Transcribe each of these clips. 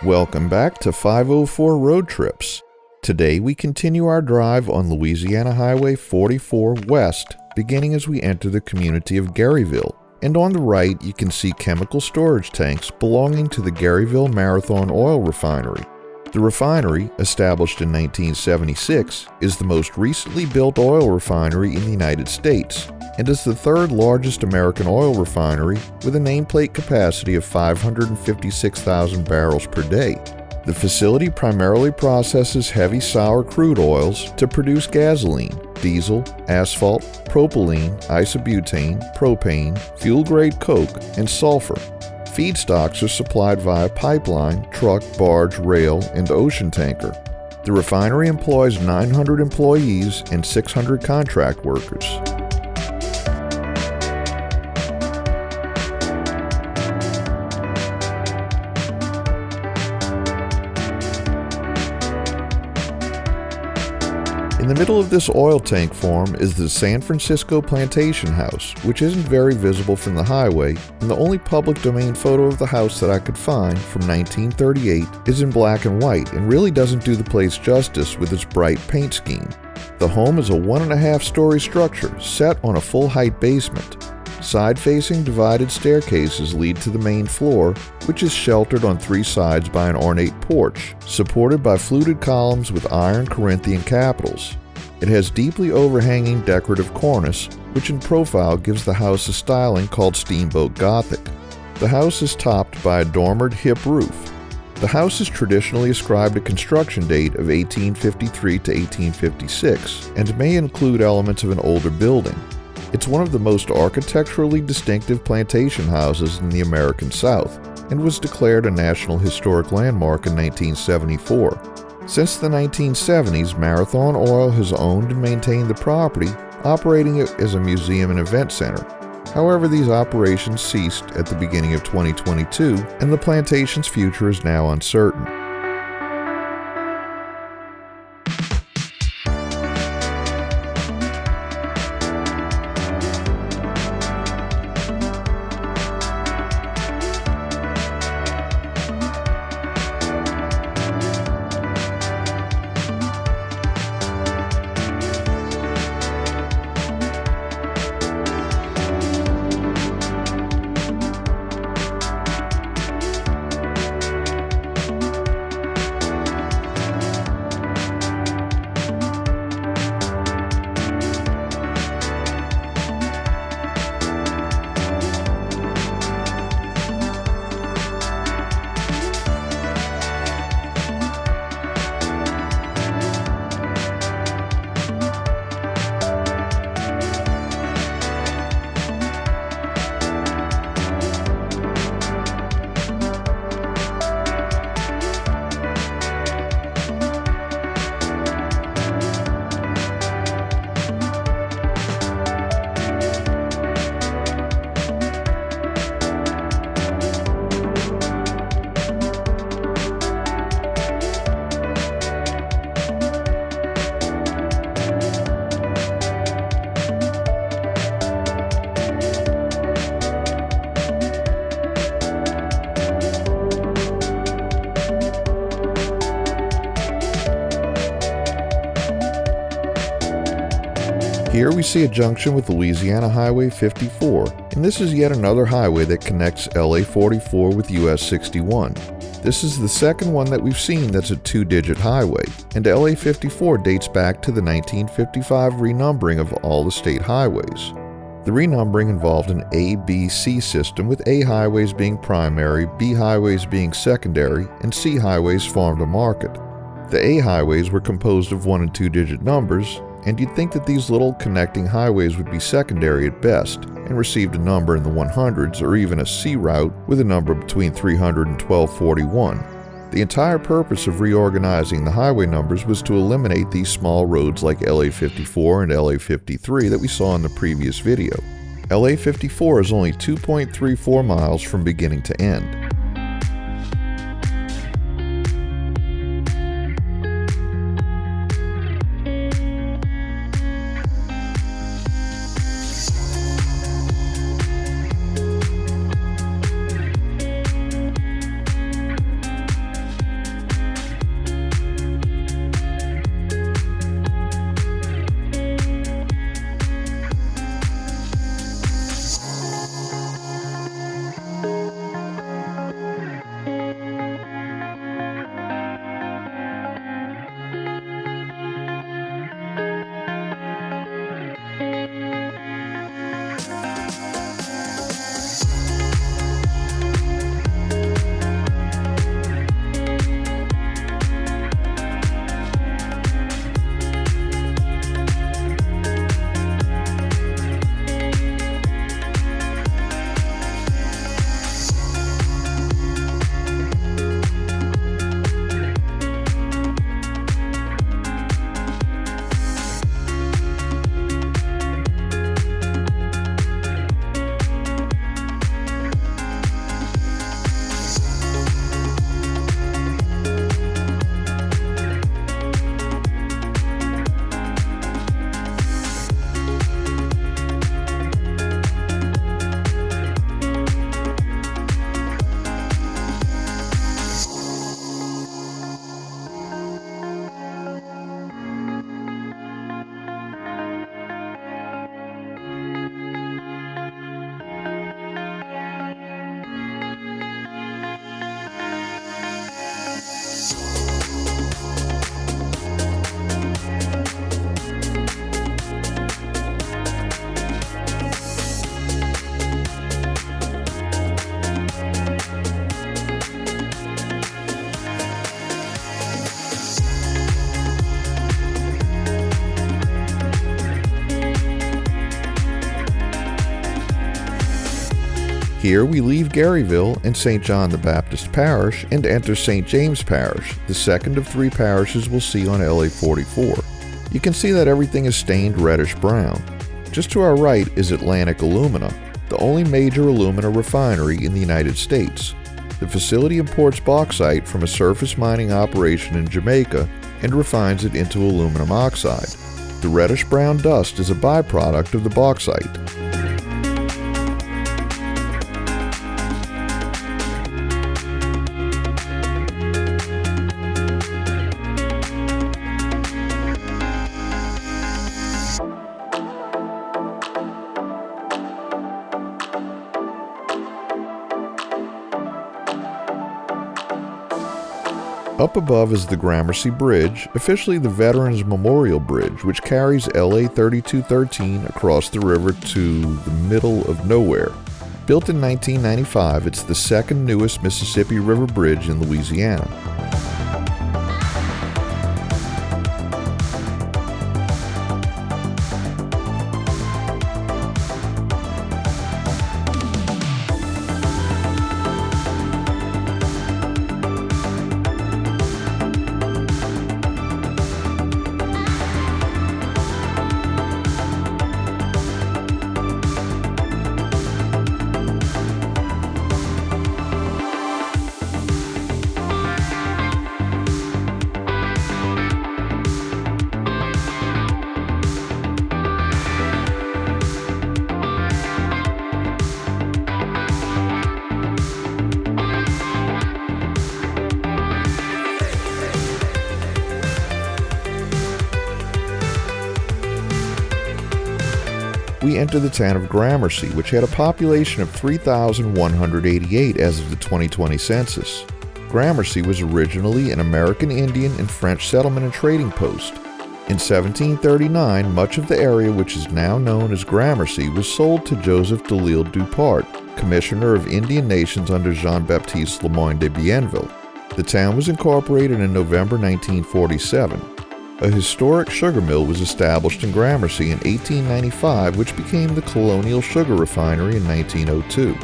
Welcome back to 504 Road Trips. Today we continue our drive on Louisiana Highway 44 West, beginning as we enter the community of Garyville. And on the right you can see chemical storage tanks belonging to the Garyville Marathon Oil Refinery. The refinery, established in 1976, is the most recently built oil refinery in the United States and is the third largest American oil refinery with a nameplate capacity of 556,000 barrels per day. The facility primarily processes heavy sour crude oils to produce gasoline, diesel, asphalt, propylene, isobutane, propane, fuel-grade coke, and sulfur. Feedstocks are supplied via pipeline, truck, barge, rail, and ocean tanker. The refinery employs 900 employees and 600 contract workers. In the middle of this oil tank farm is the San Francisco Plantation House, which isn't very visible from the highway, and the only public domain photo of the house that I could find from 1938 is in black and white and really doesn't do the place justice with its bright paint scheme. The home is a 1.5-story structure set on a full-height basement. Side-facing divided staircases lead to the main floor, which is sheltered on 3 sides by an ornate porch, supported by fluted columns with iron Corinthian capitals. It has deeply overhanging decorative cornice, which in profile gives the house a styling called Steamboat Gothic. The house is topped by a dormered hip roof. The house is traditionally ascribed a construction date of 1853 to 1856 and may include elements of an older building. It's one of the most architecturally distinctive plantation houses in the American South and was declared a National Historic Landmark in 1974. Since the 1970s, Marathon Oil has owned and maintained the property, operating it as a museum and event center. However, these operations ceased at the beginning of 2022, and the plantation's future is now uncertain. Here we see a junction with Louisiana Highway 54, and this is yet another highway that connects LA 44 with US 61. This is the second one that we've seen that's a 2-digit highway, and LA 54 dates back to the 1955 renumbering of all the state highways. The renumbering involved an A-B-C system, with A highways being primary, B highways being secondary, and C highways farm to market. The A highways were composed of 1- and 2-digit numbers, and you'd think that these little connecting highways would be secondary at best and received a number in the 100s, or even a C route with a number between 300 and 1241. The entire purpose of reorganizing the highway numbers was to eliminate these small roads like LA 54 and LA 53 that we saw in the previous video. LA 54 is only 2.34 miles from beginning to end. Here we leave Garyville and St. John the Baptist Parish and enter St. James Parish, the second of 3 parishes we'll see on LA 44. You can see that everything is stained reddish brown. Just to our right is Atlantic Alumina, the only major alumina refinery in the United States. The facility imports bauxite from a surface mining operation in Jamaica and refines it into aluminum oxide. The reddish-brown dust is a byproduct of the bauxite. Up above is the Gramercy Bridge, officially the Veterans Memorial Bridge, which carries LA 3213 across the river to the middle of nowhere. Built in 1995, it's the second newest Mississippi River bridge in Louisiana. We enter the town of Gramercy, which had a population of 3,188 as of the 2020 census. Gramercy was originally an American Indian and French settlement and trading post. In 1739, much of the area which is now known as Gramercy was sold to Joseph de L'Isle Dupart, Commissioner of Indian Nations under Jean-Baptiste Le Moyne de Bienville. The town was incorporated in November 1947. A historic sugar mill was established in Gramercy in 1895, which became the Colonial Sugar Refinery in 1902.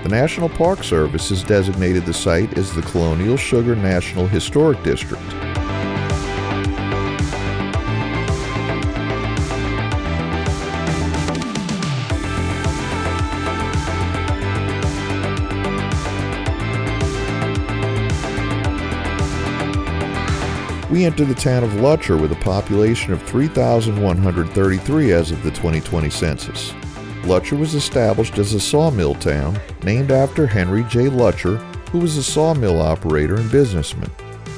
The National Park Service has designated the site as the Colonial Sugar National Historic District. We enter the town of Lutcher with a population of 3,133 as of the 2020 census. Lutcher was established as a sawmill town, named after Henry J. Lutcher, who was a sawmill operator and businessman.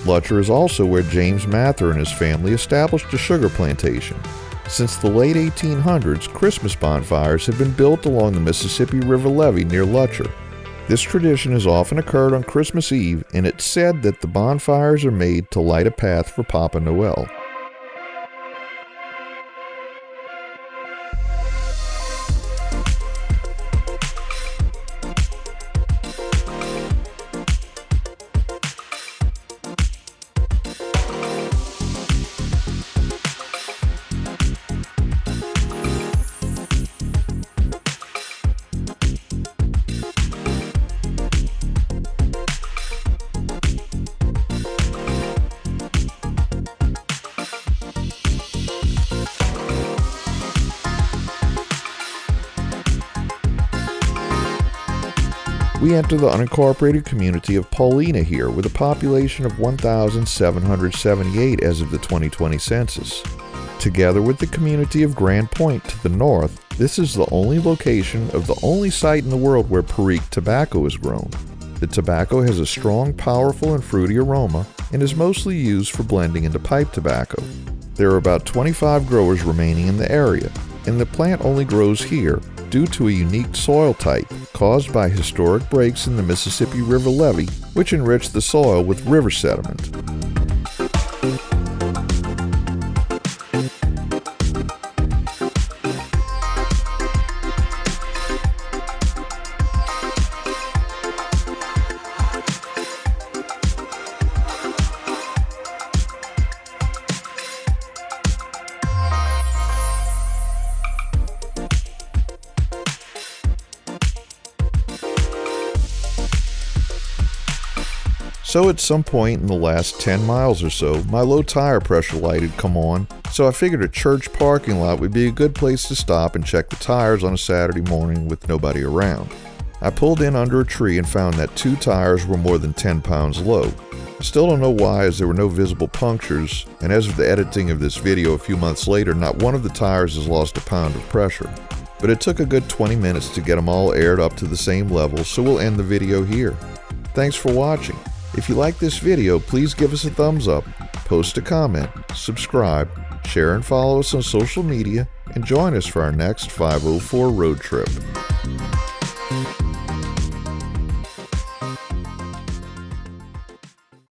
Lutcher is also where James Mather and his family established a sugar plantation. Since the late 1800s, Christmas bonfires have been built along the Mississippi River levee near Lutcher. This tradition has often occurred on Christmas Eve, and it's said that the bonfires are made to light a path for Papa Noel. We enter the unincorporated community of Paulina here with a population of 1,778 as of the 2020 census. Together with the community of Grand Point to the north, this is the only location of the only site in the world where Perique tobacco is grown. The tobacco has a strong, powerful, and fruity aroma and is mostly used for blending into pipe tobacco. There are about 25 growers remaining in the area, and the plant only grows here due to a unique soil type caused by historic breaks in the Mississippi River levee, which enrich the soil with river sediment. So at some point in the last 10 miles or so, my low tire pressure light had come on, so I figured a church parking lot would be a good place to stop and check the tires on a Saturday morning with nobody around. I pulled in under a tree and found that 2 tires were more than 10 pounds low. I still don't know why, as there were no visible punctures, and as of the editing of this video a few months later, not one of the tires has lost a pound of pressure. But it took a good 20 minutes to get them all aired up to the same level, so we'll end the video here. Thanks for watching. If you like this video, please give us a thumbs up, post a comment, subscribe, share and follow us on social media, and join us for our next 504 road trip.